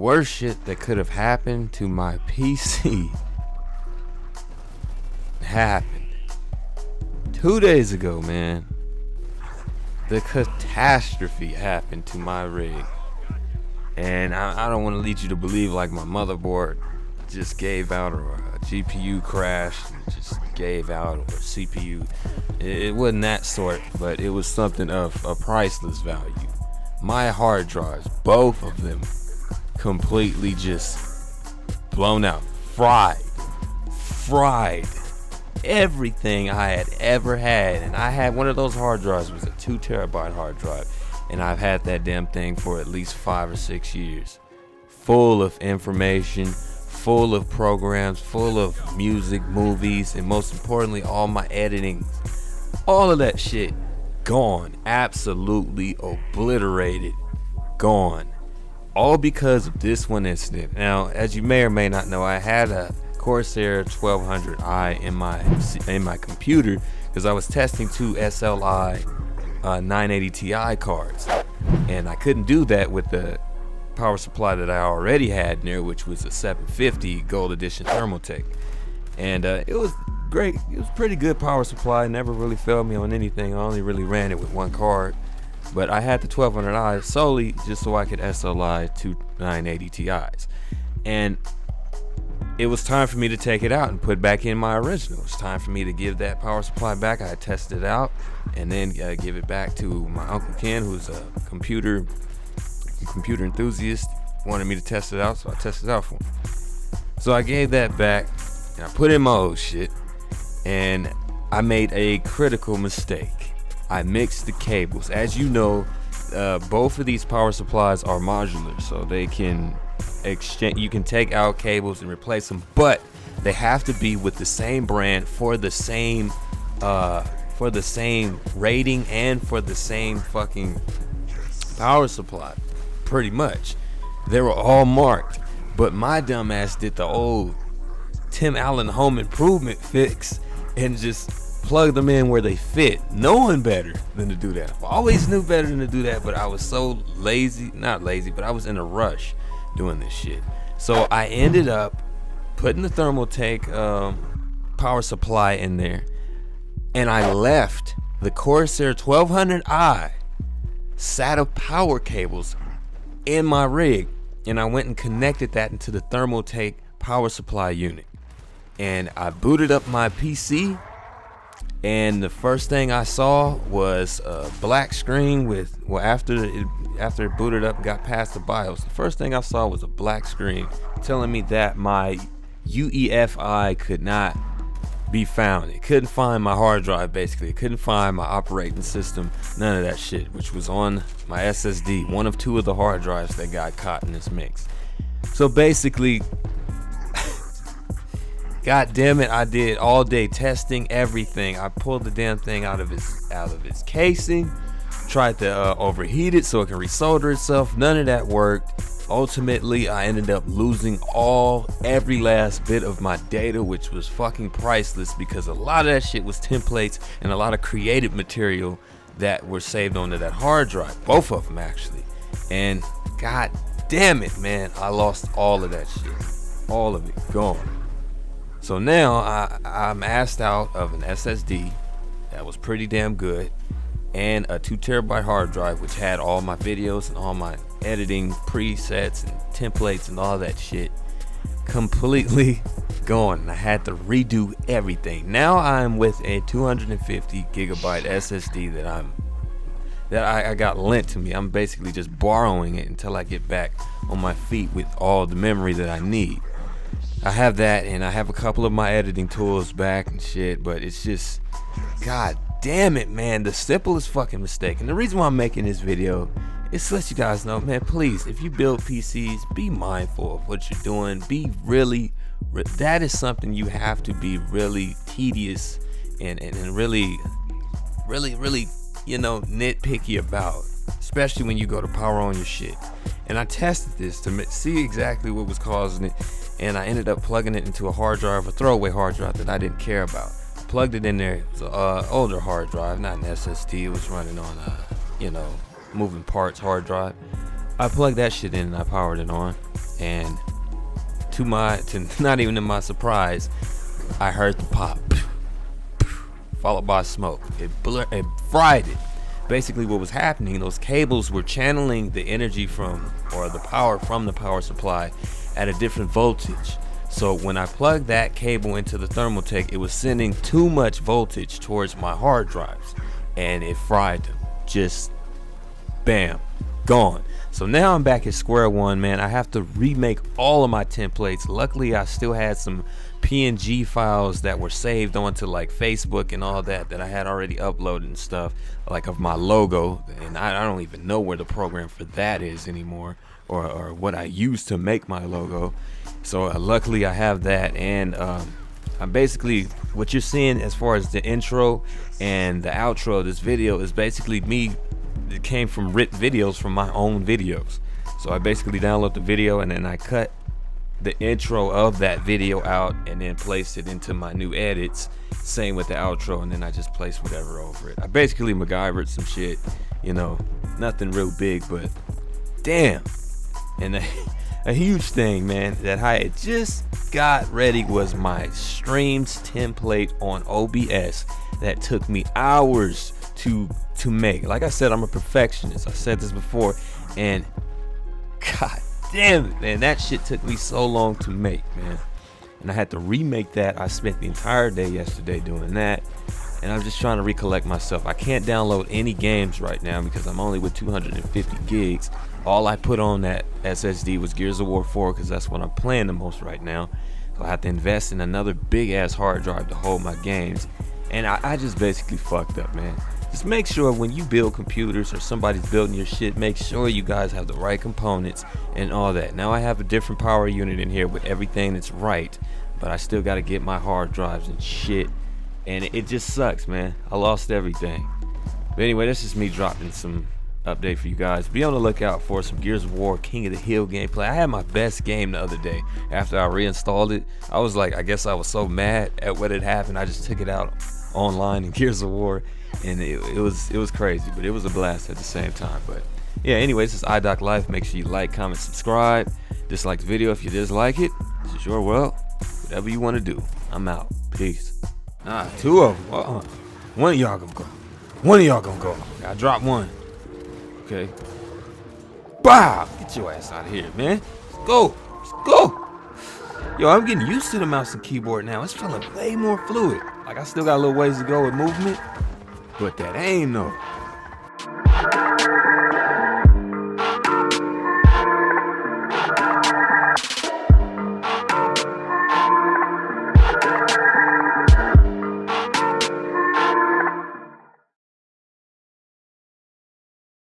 worst shit that could have happened to my PC happened 2 days ago, man. The catastrophe happened to my rig. And I don't want to lead you to believe like my motherboard just gave out, or a GPU crashed and just gave out, or CPU. It wasn't that sort, but it was something of a priceless value. My hard drives, both of them, completely just blown out, fried everything I had ever had. And I had one of those hard drives. It was a 2 terabyte hard drive, and I've had that damn thing for at least 5 or 6 years, full of information, full of programs, full of music, movies, and most importantly, all my editing. All of that shit gone, absolutely obliterated, gone, all because of this one incident. Now, as you may or may not know, I had a Corsair 1200i in my computer because I was testing 2 SLI 980 Ti cards, and I couldn't do that with the power supply that I already had in there, which was a 750 Gold Edition Thermaltake. And it was great. It was pretty good power supply. Never really failed me on anything. I only really ran it with one card, but I had the 1200i solely just so I could SLI 2 980 Ti's. And it was time for me to take it out and put back in my original. It was time for me to give that power supply back. I had tested it out and then give it back to my Uncle Ken, who's a computer enthusiast. Wanted me to test it out, so I tested it out for him. So I gave that back and I put in my old shit, and I made a critical mistake. I mixed the cables. As you know, both of these power supplies are modular, so they can exchange. You can take out cables and replace them, but they have to be with the same brand for the same rating and for the same fucking power supply. Pretty much, they were all marked, but my dumb ass did the old Tim Allen home improvement fix and just plugged them in where they fit, knowing better than to do that. I always knew better than to do that, but I was so lazy. Not lazy, but I was in a rush doing this shit. So I ended up putting the Thermaltake power supply in there, and I left the Corsair 1200i SATA power cables in my rig, and I went and connected that into the Thermaltake power supply unit, and I booted up my PC, and the first thing I saw was a black screen with, well, after it booted up and got past the BIOS, the first thing I saw was a black screen telling me that my UEFI could not be found. It couldn't find my hard drive, basically. It couldn't find my operating system, none of that shit, which was on my SSD, one of 2 of the hard drives that got caught in this mix. So basically, god damn it, I did all day testing everything. I pulled the damn thing out of its casing, tried to overheat it so it can resolder itself. None of that worked. Ultimately, I ended up losing every last bit of my data, which was fucking priceless, because a lot of that shit was templates and a lot of creative material that were saved onto that hard drive, both of them actually. And god damn it, man, I lost all of that shit, all of it gone. So now I'm asked out of an SSD that was pretty damn good, and a 2 terabyte hard drive which had all my videos and all my editing presets and templates and all that shit completely gone. And I had to redo everything. Now I'm with a 250 gigabyte SSD that I got lent to me. I'm basically just borrowing it until I get back on my feet with all the memory that I need. I have that, and I have a couple of my editing tools back and shit, but it's just, god damn it, man, the simplest fucking mistake. And the reason why I'm making this video is to let you guys know, man, please, if you build PCs, be mindful of what you're doing. Be really, that is something you have to be really tedious and really, you know, nitpicky about, especially when you go to power on your shit. And I tested this to see exactly what was causing it, and I ended up plugging it into a hard drive, a throwaway hard drive that I didn't care about. Plugged it in there. It was an older hard drive, not an SSD. It was running on a, you know, moving parts hard drive. I plugged that shit in and I powered it on, and to not even to my surprise, I heard the pop, followed by smoke. It fried it. Basically what was happening, those cables were channeling the energy from, or the power from the power supply at a different voltage. So when I plugged that cable into the Thermaltake, it was sending too much voltage towards my hard drives, and it fried them. Just bam, gone. So now I'm back at square one, man. I have to remake all of my templates. Luckily, I still had some PNG files that were saved onto like Facebook and all that I had already uploaded and stuff, like of my logo. And I don't even know where the program for that is anymore, or what I used to make my logo. So luckily I have that, and I'm basically, what you're seeing as far as the intro and the outro of this video is basically me. It came from ripped videos from my own videos. So I basically download the video and then I cut the intro of that video out and then placed it into my new edits. Same with the outro, and then I just placed whatever over it. I basically MacGyvered some shit, you know, nothing real big, but damn. And a huge thing, man, that I had just got ready was my streams template on OBS that took me hours to make. Like I said, I'm a perfectionist. I said this before, and god damn it, man, that shit took me so long to make, man. And I had to remake that. I spent the entire day yesterday doing that, and I'm just trying to recollect myself. I can't download any games right now because I'm only with 250 gigs. All I put on that SSD was Gears of War 4 because that's what I'm playing the most right now. So I have to invest in another big ass hard drive to hold my games, and I just basically fucked up, man. Just make sure when you build computers or somebody's building your shit, make sure you guys have the right components and all that. Now I have a different power unit in here with everything that's right, but I still got to get my hard drives and shit, and it just sucks, man. I lost everything. But anyway, this is me dropping some update for you guys. Be on the lookout for some Gears of War King of the Hill gameplay. I had my best game the other day. After I reinstalled it, I was like, I guess I was so mad at what had happened, I just took it out online in Gears of War, and it was crazy, but it was a blast at the same time. But yeah, anyways, this is iDoc Life. Make sure you like, comment, subscribe, dislike the video if you dislike it. This is your world. Whatever you want to do. I'm out. Peace. Nah, two of them. One of y'all gonna go. One of y'all gonna go. I dropped one. Okay. Bow! Get your ass out of here, man. Let's go. Let's go. Yo, I'm getting used to the mouse and keyboard now. It's feeling way more fluid. Like I still got a little ways to go with movement, but that ain't no.